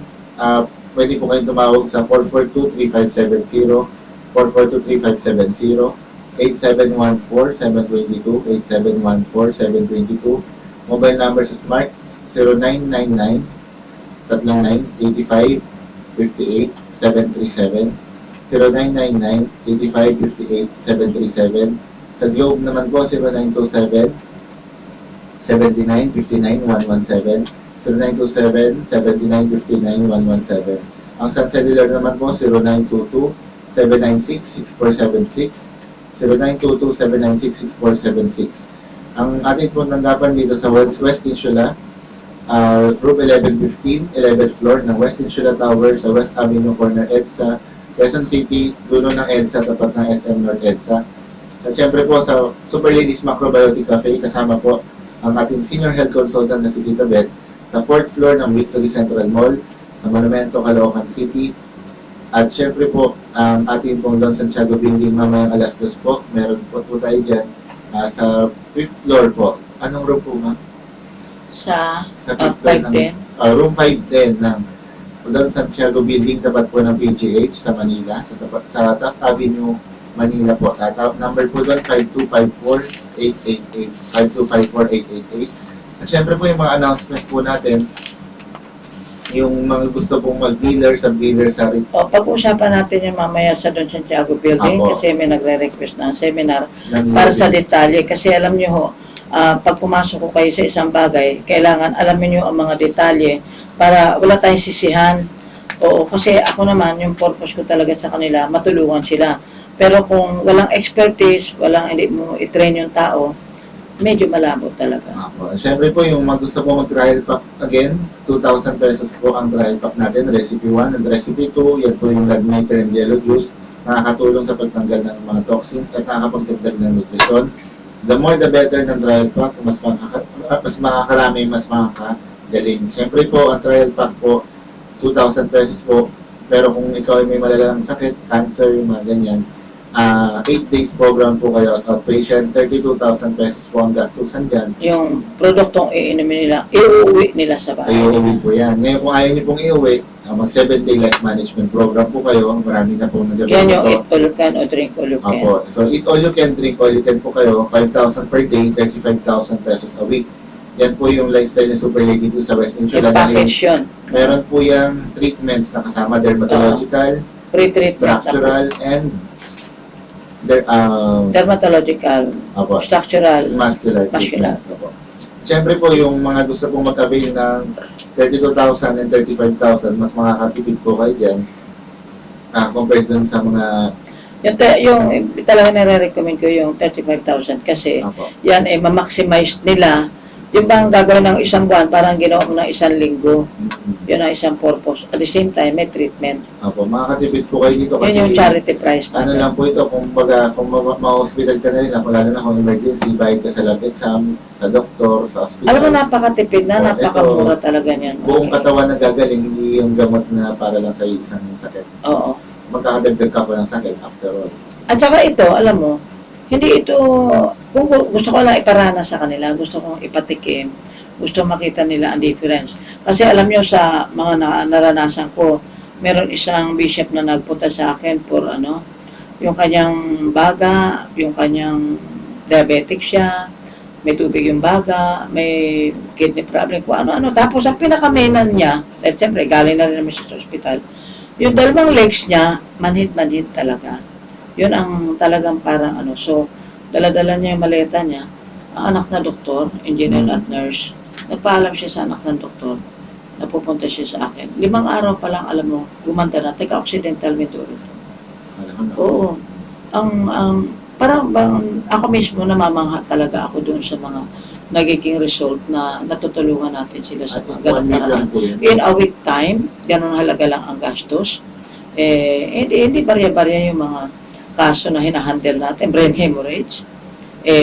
pwede po kayong tumawag sa 442-3570, 442-3570, 8714-722, 8714-722. Mobile number sa Smart, 0999 39 85 58 737, 0999-8558-737. Sa Globe naman po, 0927-7959-117. 0927-7959-117. Ang Sun Cellular naman po, 0922-796-6476. 0922-796-6476. Ang ating po tanggapan dito sa West Insula, room 1115, 11th floor ng West Insula Tower sa West Avenue Corner, EDSA, Quezon City, dulo ng EDSA, tapat ng SM North EDSA. At syempre po sa Super Ladies Macrobiotic Cafe, kasama po ang ating senior health consultant na si Tita Beth sa 4th floor ng Victory Central Mall sa Monumento, Caloocan City. At syempre po, ang ating pong Don Santiago Building mamayang alas 2 po, meron po tayo dyan sa 5th floor po. Anong room po, ma'am? Sa 5th floor ng 510. room 510 ng Don Santiago Building, tapat po ng PGH sa Manila, sa Taft Avenue, Manila po. Number po doon, 5254888. 5254888. At syempre po yung mga announcements po natin, yung mga gusto pong mag-dealer sa Pag-uusapan natin yung mamaya sa Don Santiago Building Apo. kasi may nagre-request ng seminar ng para sa detalye. Kasi alam nyo ho, pag pumasok ko kayo sa isang bagay, kailangan alamin nyo ang mga detalye para wala tayong sisihan. Oo, kasi ako naman, yung purpose ko talaga sa kanila, matulungan sila. Pero kung walang expertise, hindi mo i-train yung tao, medyo malabo talaga. Siyempre po, yung mga gusto po mag-trial pack, again, 2,000 pesos po ang trial pack natin. Recipe 1 and recipe 2, yan po yung Blood Maker and Yellow Juice. Nakakatulong sa pagtanggal ng mga toxins at nakakapagdagdag ng nutrition. The more the better ng trial pack, mas makakarami, mas makakagaling. Siyempre po, ang trial pack po, 2,000 pesos po. Pero kung ikaw ay may malalalang sakit, cancer, mga ganyan, 8 days program po kayo as outpatient, 32,000 pesos po ang gastusan dyan. Yung produktong iinumin nila, iuwi nila sa bahay. Iuwi po yan. Ngayon kung ayaw niyo pong iuwi, mag 7-day life management program po kayo. Marami na po nagsabi. Yan yung eat all you can o drink all you can. Opo. So eat all you can, drink all you can po kayo. 5,000 per day, 35,000 pesos a week. Yan po yung lifestyle ng Super Lady dito sa West Insula. Yung package yun. Meron po yung treatments na kasama dermatological, Pre-treatment. structural, and Dermatological, opo, structural, muscular treatments. Opo. Siyempre po, yung mga gusto pong mag-avail ng 32,000 and 35,000, mas makakatipid po kayo dyan compared dun sa mga yung talaga nare-recommend ko yung 35,000 kasi opo. yan ma-maximize nila. Yung bang gagawin ng isang buwan, parang ginawa mo ng isang linggo. Yun ang isang purpose. At the same time, may treatment. Opo, makakatipid po kayo dito kasi Yun yung charity price ano natin. lang po ito, kung ma-hospital ka na rin, lalo na kung emergency, bayad ka sa lab exam, sa doktor, sa hospital. Alam mo, napakatipid na, napakamura talaga niyan. Buong katawan na gagaling, hindi yung gamot na para lang sa isang sakit. Oo. Magkakadagdag ka po ng sakit after all. At saka ito, alam mo, hindi ito, kung gusto ko lang iparana sa kanila, gusto kong ipatikim, gusto makita nila ang difference. Kasi alam nyo sa mga naranasan ko, meron isang bishop na nagpunta sa akin for yung kanyang baga, yung kanyang diabetic siya, may tubig yung baga, may kidney problem, kung ano-ano. Tapos ang pinakamenan niya, at siyempre galing na rin naman siya sa ospital, yung dalawang legs niya, manhid-manhid talaga. Yun ang talagang parang ano. So, dala-dala niya yung maleta niya. Ang anak na doktor, engineer at nurse, nagpaalam siya sa anak ng doktor, napupunta siya sa akin. 5 araw pa lang, alam mo, gumanda na, teka-occidental Mindoro. Oo. Parang bang, ako mismo namamangha talaga ako doon sa mga nagiging result na natutulungan natin sila sa At ganun 1 week lang paraan. po yun. In a week time, ganun halaga lang ang gastos. Hindi barya-barya yung mga kaso na hinahandle natin. Brain hemorrhage,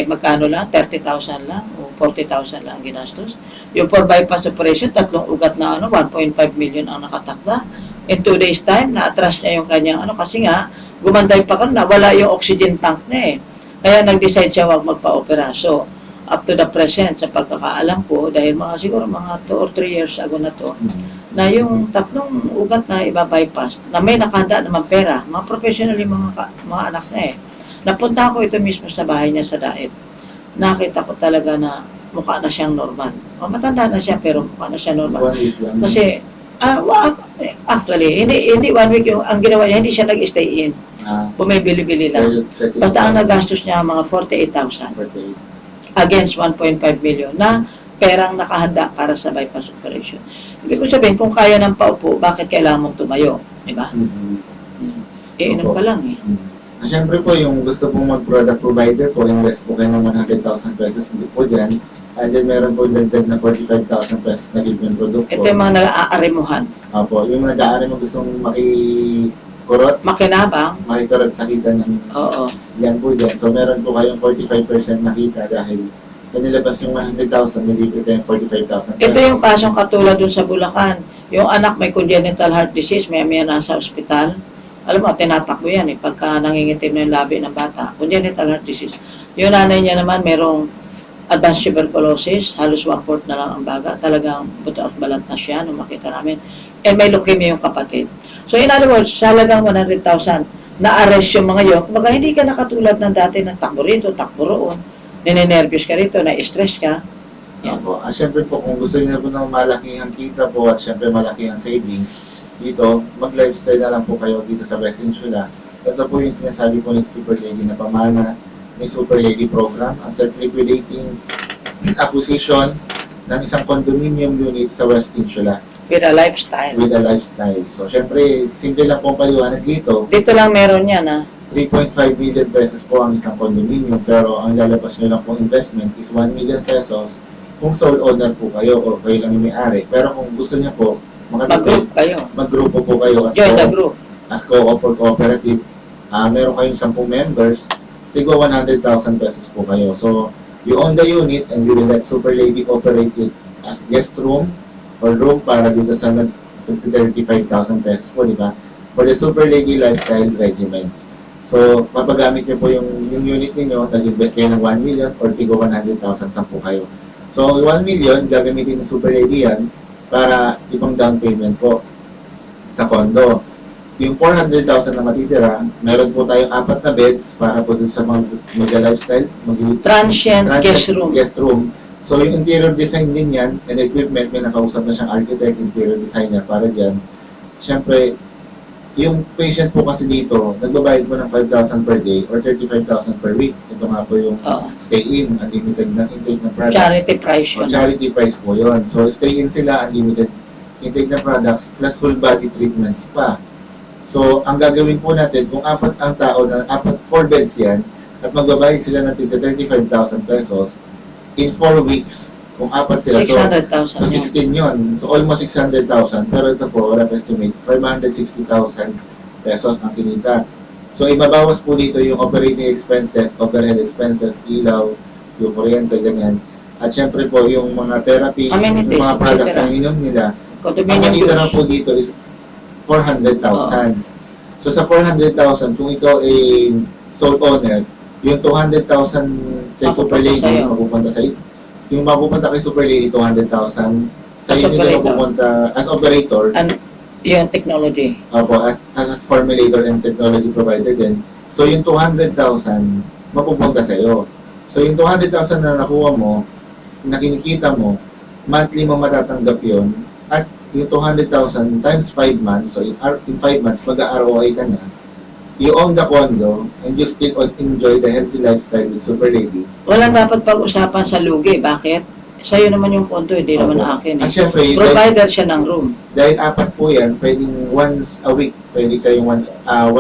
magkano lang? 30,000 lang o 40,000 lang ang ginastos. Yung for bypass operation, 3 ugat na 1.5 million ang nakatakda. In 2 days time, na-atras niya yung kanyang kasi nga, gumanday pa ka na, wala yung oxygen tank na Kaya nag-decide siya wag magpa-opera. So, up to the present, sa pagkakaalam ko, dahil siguro mga 2 or 3 years ago na to, na yung 3 ugat na iba-bypass, na may nakahanda naman pera, mga professional yung mga anak na Napunta ko ito mismo sa bahay niya sa Daet. Nakita ko talaga na mukha na siyang normal. Matanda na siya, pero mukha na siya normal. 1 week lang. Kasi, actually, hindi 1 week ang ginawa niya, hindi siya nag-stay in. Bumibili-bili lang. Basta ang nagastos niya mga 48,000 against 1.5 million na perang nakahanda para sa bypass operation. Ibig ko sabihin, kung kaya ng paupo, bakit kailangan mong tumayo? Diba? Iinom ka lang Siyempre po, yung gusto pong mag-product provider po, invest po kayo ng 100,000 pesos po dyan. And then meron po dagdag na 45,000 pesos na given produkto. Ito yung mga nag-aarimuhan. Opo, yung nag-aari mo gustong makikurot, Makinabang. makikurot sa kita ng Oo. yan po dyan. So meron po kayong 45% na kita dahil sa nilabas yung 100,000, may libre kayong 45,000 pesos. Ito yung kasong katulad dun sa Bulacan. Yung anak may congenital heart disease, may nasa ospital. Alam mo, tinatakbo yan pagka nangingitim na yung labi ng bata. Congenital heart disease. Yung nanay niya naman merong advanced tuberculosis, halos 1/4 na lang ang baga. Talagang buto at balat na siya nung makita namin. And may leukemia yung kapatid. So in other words, sa halagang 100,000, na-arrest yung mga yun. Kumbaga hindi ka nakatulad ng dati ng takbo rito, takbo roon. Ninenervyos ka rito, na-stress ka. Yan po. Siyempre po, kung gusto niyo po ng malaki ang kita po at siyempre malaki ang savings, dito, mag-lifestyle na lang po kayo dito sa West Insula. Ito po yung sinasabi po ni Super Lady na pamana, may Super Lady program, ang self-liquidating acquisition ng isang condominium unit sa West Insula. With a lifestyle. With a lifestyle. So, syempre, simple lang pong paliwanag dito. Dito lang meron yan 3.5 million pesos po ang isang condominium, pero ang lalabas nyo lang pong investment is 1 million pesos kung sole owner po kayo o kayo lang yung may-ari. Pero kung gusto niya po, Mag-group kayo. Mag-grupo po kayo Join the group. as co-op or cooperative. Meron kayong 10 members, tigwa 100,000 pesos po kayo. So, you own the unit and you will let Super Lady operate it as guest room or room para dito sa 35,000 pesos po, di ba? For the Super Lady Lifestyle Regiments. So, mapagamit niyo po yung unit niyo, nag-invest kayo ng 1 million or tigwa 100,000, 10 kayo. So, 1 million, gagamitin ng Super Lady yan para ibang down payment po sa condo. Yung 400,000 na matitira, meron po tayong 4 na beds para po dun sa mag-lifestyle, Transient guest room. So, yung interior design din yan, and equipment, may nakausap na siyang architect, interior designer para dyan. Siyempre, yung patient po kasi dito, nagbabayad po ng 5,000 per day or 35,000 per week. Ito nga po yung stay-in, unlimited na intake ng products. Charity price O, charity price po yun. So, stay-in sila, unlimited intake ng products, plus full body treatments pa. So, ang gagawin po natin, kung 4 ang tao, 4 beds yan, at magbabayad sila ng 35,000 pesos, in 4 weeks, kung 4 sila, 600,000 so 16 yun. So, almost 600,000. Pero ito po, rough estimate, 560,000 pesos ang kinita. So, ibabawas po dito yung operating expenses, overhead expenses, ilaw, yung kuryente, ganyan. At syempre po, yung mga therapies, Amenities, yung mga products na ininom nila, ang Condominium kinita use. po dito is 400,000. So, sa 400,000, kung ikaw ay sole owner, yung 200,000 kay Super Lady, sa'yo. mapupunta sa yung mapupunta kay Super Lady, 200,000. Sa As inyo din operator. mapupunta as operator, And yung technology. as formulator and technology provider din. So, yung 200,000 mapupunta sa iyo. So yung 200,000 na nakuha mo, na kinikita mo, monthly mo matatanggap yon, at yung 200,000 times 5 months, so in 5 months, mag-ROI ka na, you own the condo, and you still enjoy the healthy lifestyle with Super Lady. Walang dapat pag-usapan sa lugi. Bakit? Sa'yo naman yung kondo, hindi naman Opo. akin. At Eh. syempre, Provider siya ng room. dahil 4 po yan, pwedeng once a week, pwede kayong once a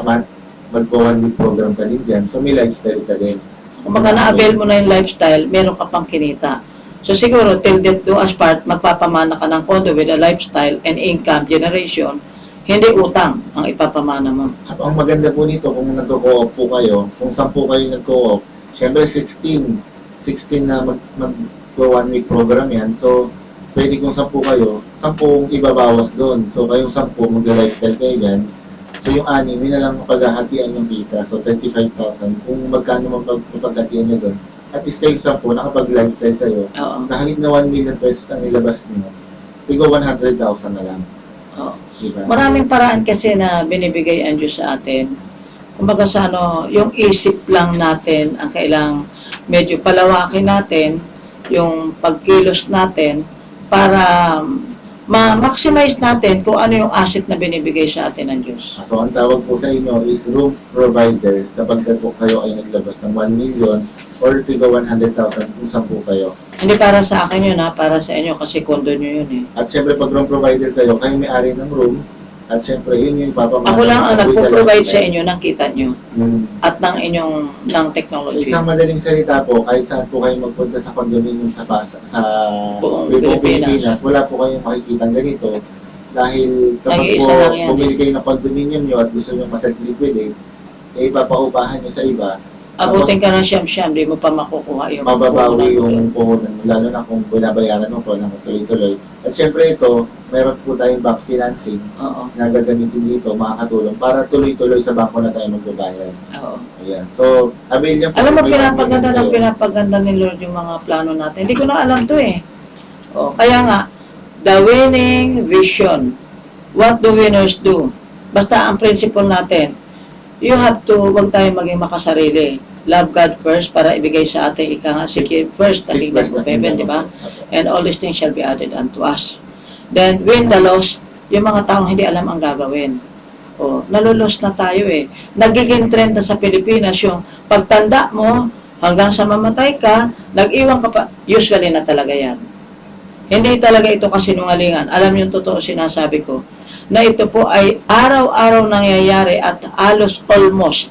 month, magpo-1 week program ka din dyan. So may lifestyle ka din. Kung baka na-avail mo na yung lifestyle, meron ka pang kinita. So siguro, till death do us part, magpapamana ka ng condo with a lifestyle and income generation, hindi utang ang ipapamana mo. At ang maganda po nito, kung nagko-co-op po kayo, kung 10 kayo nag-co-op, syempre 16 na mag-1 week program yan. So, pwede kung 10 kayo, 10 ibabawas doon. So, kayong 10, mag-lifestyle kayo yan. So, yung 6, yun na lang paghahatian yung kita. So, 35,000. Kung magkano mapaghatian nyo doon. At least kayong 10, nakapag-lifestyle kayo. Oo. Sa halip na 1 million pesos ang nilabas nyo, tigo 100,000 na lang. Oo. Diba? Maraming paraan kasi na binibigay ang Diyos sa atin. Kumbaga sa yung isip lang natin ang kailang medyo palawakin natin, yung pagkilos natin para ma-maximize natin kung ano yung asset na binibigay sa atin ng Diyos. So, ang tawag po sa inyo is room provider kapag po kayo ay naglabas ng 1 million or tigo 100,000 kung 10 kayo. Hindi para sa akin yun ha, para sa inyo kasi kondo nyo yun eh. At syempre, pag room provider kayo, kayo may-ari ng room. At syempre, yun yung ipapamana. Ako lang ang nagpo-provide sa inyo ng kita nyo at ng inyong ng So, technology. isang madaling salita po, kahit saan po kayo magpunta sa condominium sa Buong buong Pilipinas. wala po kayong makikita ganito. Dahil kapag Nag-iisa po lang yan, bumili kayo ng condominium nyo at gusto nyo maself-liquidate, eh ipapaupahan nyo sa iba. Abutin ka ng siyam-siyam, di mo pa makukuha yung Mababawi puhunan. yung puhunan mo, lalo na kung binabayaran mo po ng tuloy-tuloy. At syempre ito, meron po tayong back financing Oo. na gagamitin dito, makakatulong para tuloy-tuloy sa bangko na tayo magbabayad. Oo. Ayan. So, avail niya po. Alam mo, May pinapaganda mga ng kayo. pinapaganda ni Lord yung mga plano natin. Hindi ko na alam to eh. O, kaya nga, the winning vision. What do winners do? Basta ang principle natin, you have to, huwag tayo maging makasarili. Love God first para ibigay sa ating ika nga, seek ye first the Seek kingdom first of the heaven, di kingdom ba? of heaven. And all these things shall be added unto us. Then, win the lost, yung mga taong hindi alam ang gagawin. O, nalulos na tayo eh. Nagiging trend na sa Pilipinas yung pagtanda mo, hanggang sa mamatay ka, nag-iwan ka pa, usually na talaga yan. Hindi talaga ito kasinungalingan. Alam niyo yung totoo sinasabi ko, na ito po ay araw-araw nangyayari at halos almost.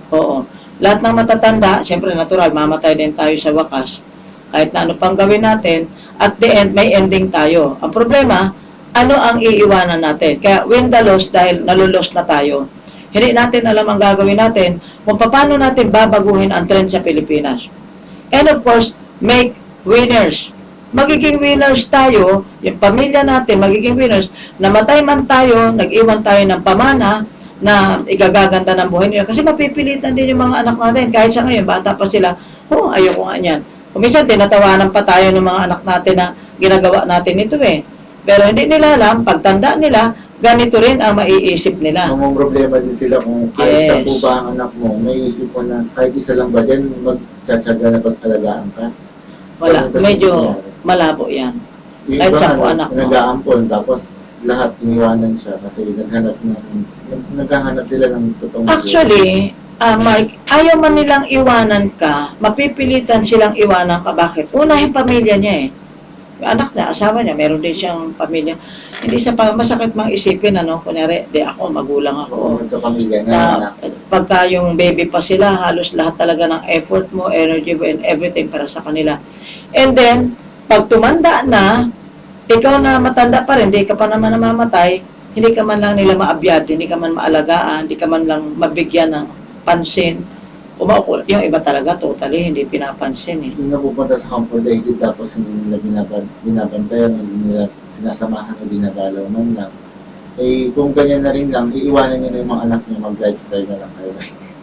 Oo. Lahat ng matatanda, siyempre natural, mamatay din tayo sa wakas. Kahit na ano pang gawin natin, at the end, may ending tayo. Ang problema, ano ang iiwanan natin? Kaya win the loss dahil nalulos na tayo. Hindi natin alam ang gagawin natin kung paano natin babaguhin ang trend sa Pilipinas. And of course, make winners. Magiging winners tayo, yung pamilya natin, magiging winners. Namatay man tayo, nag-iwan tayo ng pamana, na igagaganda ng buhay nila. Kasi mapipilitan din yung mga anak natin. Kahit sa ngayon, bata pa sila, ayoko nga niyan. Kung minsan, tinatawanan pa tayo ng mga anak natin na ginagawa natin ito eh. Pero hindi nila alam, pagtanda nila, ganito rin ang maiisip nila. Ang problema din sila kung kahit Yes. sa po ba ang anak mo, may isip mo na kahit isa lang ba dyan, magtsatsaga na pag-alagaan ka. Wala, Ganun kasi medyo nangyayari. malabo yan. Yung Kahit iba sa nga, po anak mo. nag-aampon, tapos lahat iniwanan siya kasi naghahanap sila ng totoong Actually, Mark, ayaw man nilang iwanan ka, mapipilitan silang iwanan ka. Bakit? Una yung pamilya niya eh. Yung anak niya, asawa niya, meron din siyang pamilya. Hindi sa masakit mang isipin, kunyari, ako, magulang ako. magkapamilya na Na anak. pagka yung baby pa sila, halos lahat talaga ng effort mo, energy mo, and everything para sa kanila. And then, pag tumanda na, ikaw na matanda pa rin, hindi ka pa naman namamatay, hindi ka man lang nila maabyad, hindi ka man maalagaan, hindi ka man lang mabigyan ng pansin. Yung iba talaga, totally, hindi pinapansin eh. Yung napupunta sa comfort aided tapos hindi nila binabantayan, hindi nila sinasamahan o dinadalaw man lang. Eh, kung ganyan na rin lang, iiwanan nyo na yung mga anak nyo, mag-lifestyle na lang kayo.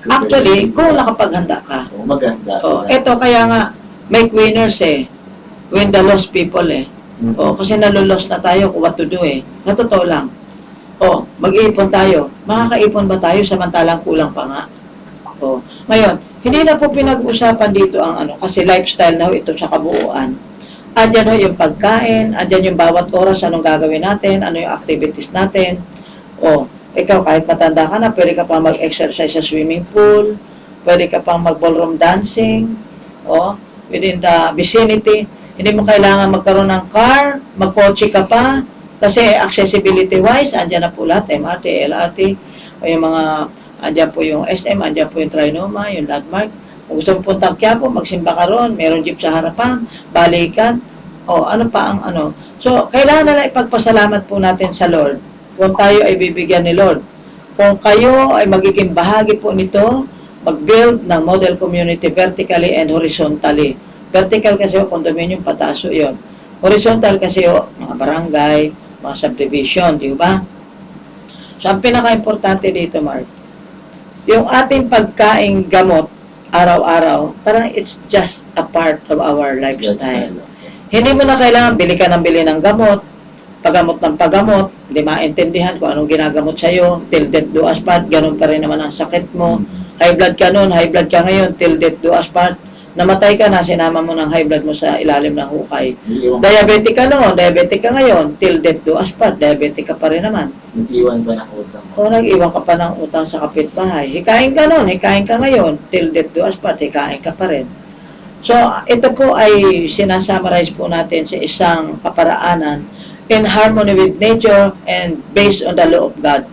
Actually, kung nakapaghanda ka, maganda. eto kaya nga, make winners eh. Win the lost people eh. Kasi nalulos na tayo kung what to do eh. Sa totoo lang. Mag-iipon tayo. Makakaipon ba tayo samantalang kulang pa nga? Ngayon, Hindi na po pinag-usapan dito ang ano, kasi lifestyle na ho ito sa kabuuan. Andyan ho yung pagkain, andyan yung bawat oras, anong gagawin natin, ano yung activities natin. O, ikaw kahit matanda ka na, pwede ka pang mag-exercise sa swimming pool, pwede ka pang mag-ballroom dancing, o, within the vicinity. Hindi mo kailangan magkaroon ng car, magkotse ka pa, kasi accessibility-wise, andyan na po lahat, MRT, LRT, o yung mga, andyan po yung SM, andyan po yung Trinoma, yung landmark. Kung gusto mo puntang Quiapo, magsimba ka ron, meron jeep sa harapan, balikan, o ano pa ang ano. So, kailangan na lang ipagpasalamat po natin sa Lord kung tayo ay bibigyan ni Lord. Kung kayo ay magiging bahagi po nito, mag-build ng model community vertically and horizontally. Vertical kasi o condominium, pataso yon. Horizontal kasi o mga barangay, mga subdivision, di ba? So, ang pinaka-importante dito, Mark, yung ating pagkaing gamot, araw-araw, parang it's just a part of our lifestyle. Hindi mo na kailangan bili ka ng bili ng gamot, paggamot ng paggamot, hindi maintindihan kung anong ginagamot sa'yo, till death do us part, ganun pa rin naman ang sakit mo. High blood ka noon, high blood ka ngayon, till death do us part. Namatay ka na, sinama mo ng high blood mo sa ilalim ng hukay. Diabetic ka noon, diabetic ka ngayon, till death do us part, diabetic ka pa rin naman. Nag-iwan pa ng utang mo. O nag-iwan ka pa ng utang sa kapitbahay. Hikain ka noon, hikain ka ngayon, till death do us part, hikain ka pa rin. So, ito po ay sinasummarize po natin sa isang kaparaanan in harmony with nature and based on the law of God.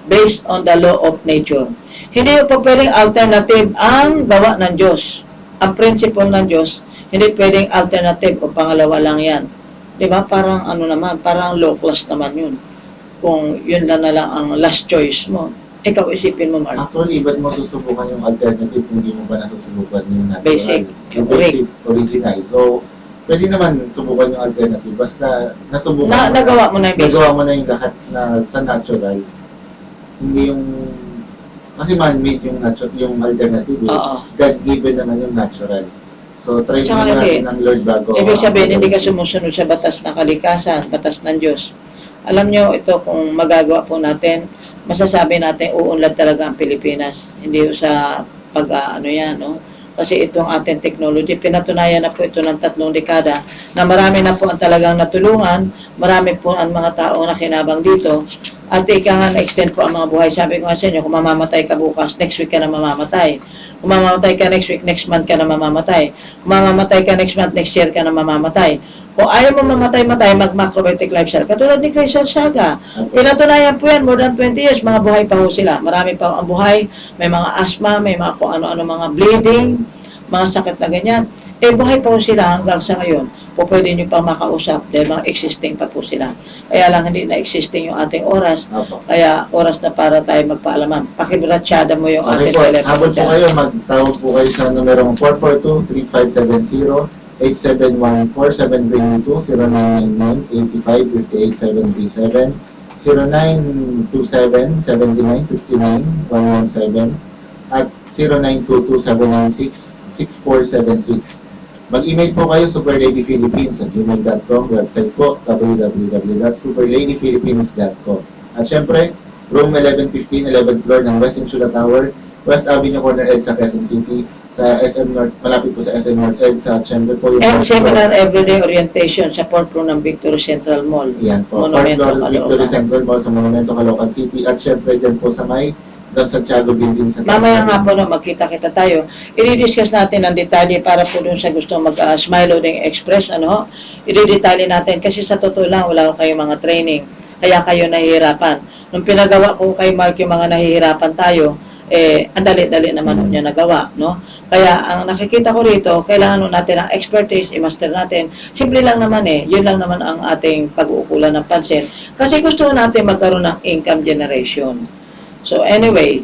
Based on the law of nature. Hindi po pwedeng alternative ang gawa ng Diyos. Ang principle ng Diyos, hindi pwedeng alternative o pangalawa lang yan. Diba? Parang ano naman, parang low class naman yun. Kung yun na lang ang last choice mo. Ikaw isipin mo, Mark. Actually, ba't mo susubukan yung alternative kung hindi mo ba nasusubukan yung natural? Basic. Yung basic, original. So, pwede naman subukan yung alternative. Basta nasubukan Nagawa mo na yung basic. Nagawa mo na yung lahat na sa natural. Hindi yung... Kasi man-made yung yung alternative. Oo. God-given naman yung natural. So, try Tsaka mo hindi. natin ng Lord bago. Ibig sabihin, hindi ka sumusunod sa batas ng kalikasan, batas ng Diyos. Alam nyo, ito kung magagawa po natin, masasabi natin, uunlad talaga ang Pilipinas. Hindi sa ano yan, no? Kasi itong ating technology, pinatunayan na po ito ng 3 dekada, na marami na po ang talagang natulungan, marami po ang mga tao na kinabang dito, at ika nga na-extend po ang mga buhay. Sabi ko nga sa inyo, kung mamamatay ka bukas, next week ka na mamamatay. Kung mamamatay ka next week, next month ka na mamamatay. Kung mamamatay ka next month, next year ka na mamamatay. Kung ayaw mo mamatay-matay, mag-macrobiotic lifestyle. Katulad ni Crystal Saga. Pinatunayan po yan, more than 20 years, mga buhay pa ho sila. Marami pa ang buhay, may mga asthma, may mga kung ano-ano, mga bleeding, mga sakit na ganyan. Eh, buhay pa ho sila hanggang sa ngayon. Po pwede nyo pang makausap dahil mga existing pa po sila. Kaya lang hindi na existing yung ating oras. Opo. Kaya oras na para tayo magpaalaman. Pakibratsada mo yung Okay ating po, telephone. habol po kayo, magtawag po kayo sa numerong 442-3570, 8714-722-0999-85-58737, 0927-79-59-117, at 0922-796-6476. Mag-email po kayo superladyphilippines@gmail.com, website po www.superladyphilippines.com. At syempre, room 1115, 11th floor ng West Insula Tower, West Avenue Corner EDSA, Quezon City, sa SM North, malapit po sa SM North EDSA, at syempre po yung And fourth floor. seminar everyday orientation sa 4th floor ng Victory Central Mall. Yan po, Monumento, 4th floor Victory Caloocan. Central Mall sa Monumento, Caloocan City, at syempre dyan po sa may Don Santiago Building sa Mamaya nga po, no, magkita-kita tayo. I-discuss natin ang detalye para po dun sa gusto mag-Smile Loading Express, ano ho, i-detalye natin kasi sa totoo lang, wala ko kayong mga training, kaya kayo nahihirapan. Nung pinagawa ko kay Mark yung mga nahihirapan tayo, ang dali-dali naman niya nagawa, no? Kaya ang nakikita ko rito, kailangan natin ang expertise, i-master natin. Simple lang naman yun lang naman ang ating pag-uukulan ng pansin. Kasi gusto natin magkaroon ng income generation. So anyway,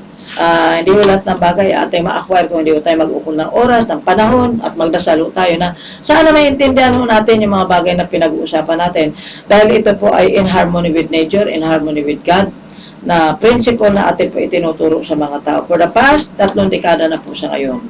hindi ko lahat ng bagay ating ma-acquire kung hindi ko tayo mag-ukol ng oras, ng panahon, at magdasalo tayo na sana maintindihan natin yung mga bagay na pinag-uusapan natin. Dahil ito po ay in harmony with nature, in harmony with God, na principle na atin po itinuturo sa mga tao. For the past 3 dekada na po sa ngayon.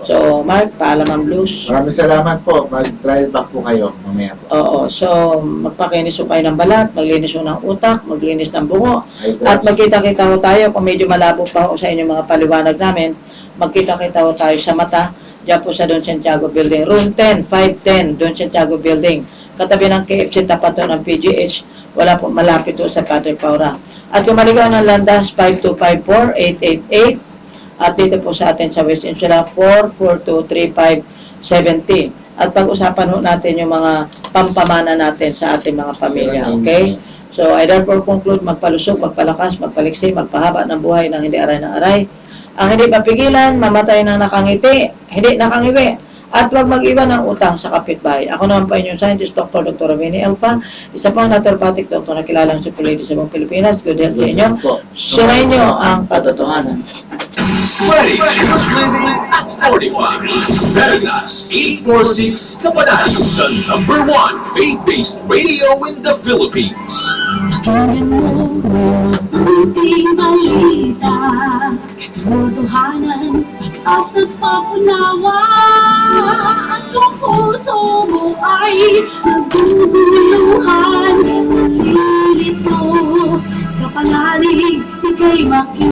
So, Mark, paalam ang blues. Maraming salamat po. Mag-trial back po kayo mamaya po. Oo, so magpakinis po kayo ng balat, maglinis po ng utak, maglinis ng bungo, Ay, at magkita-kita ho tayo kung medyo malabo pa ho sa inyong mga paliwanag namin. magkita-kita ho tayo sa mata, diyan po sa Don Santiago Building. Room 10, 510, Don Santiago Building. Katabi ng KFC, tapat ho ng PGH. Wala po, malapit ho sa Padre Paura. At kung maligaw ng landas, 5254-888. At dito po sa atin sa West Insula, 4423570. At pag-usapan ho natin yung mga pampamana natin sa ating mga pamilya. Okay? So, I therefore conclude, magpalusog, magpalakas, magpaliksi, magpahaba ng buhay ng hindi aray ng aray. Ang hindi papigilan, mamatay ng nakangiti, hindi nakangiwi. At huwag mag-iwan ng utang sa kapitbahay. Ako naman pa inyong scientist, Dr. Ravini Elpa, isa pang naturopathic doctor na kilalang supuliti sa buong Pilipinas. Good health sa inyo. Sumayin nyo ang katotohanan. Sweaty Cheers Living at 45. Veritas 846 Kapanay, the #1 faith-based radio in the Philippines. Pakinggan mo mabuting balita, katotohanan, pag-asa't pag-unawa. At kung puso mo ay naguguluhan, malilito, kapangalig, ika'y makinig.